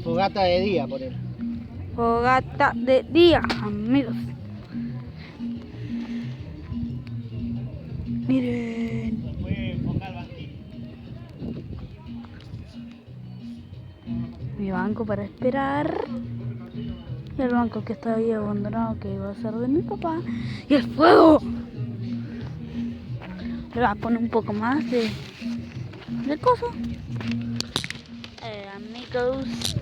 Fogata de día, por él. Fogata de día, amigos. Miren. Mi banco para esperar. Y el banco que está ahí abandonado, que iba a ser de mi papá. ¡Y el fuego! Le voy a poner un poco más de coso. Amigos.